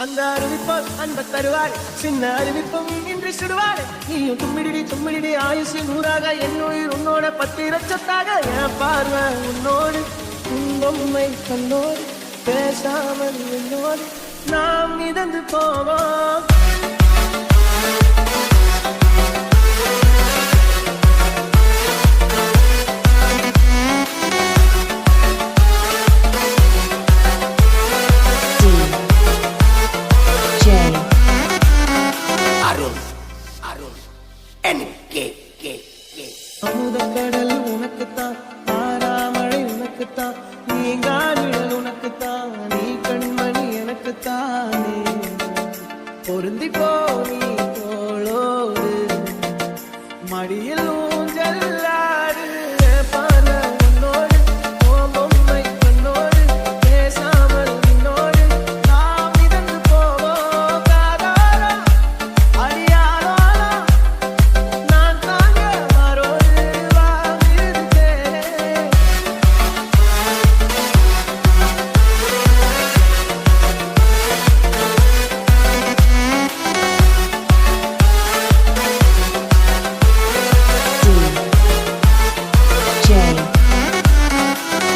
அந்த அறிவிப்பால் அன்ப தருவாள் சின்ன அறிவிப்பும் இன்றி சுடுவாள் நீயும் தும்மிடி ஆயுசு நூறாக என் உயிர் உன்னோட 10 லட்சத்தாக என் பார்வை உன்னோடு உன் பொம்மை கண்ணோடு பேசாமல் என்னோடு நாம் மிதந்து போவோம். அமுதக்கடல் உனக்குத்தான், ஆறாமழை உனக்குத்தான், நீங்காநிழல் உனக்குத்தான், நீ கண்மணி எனக்குத்தானே. பொருந்திப்போ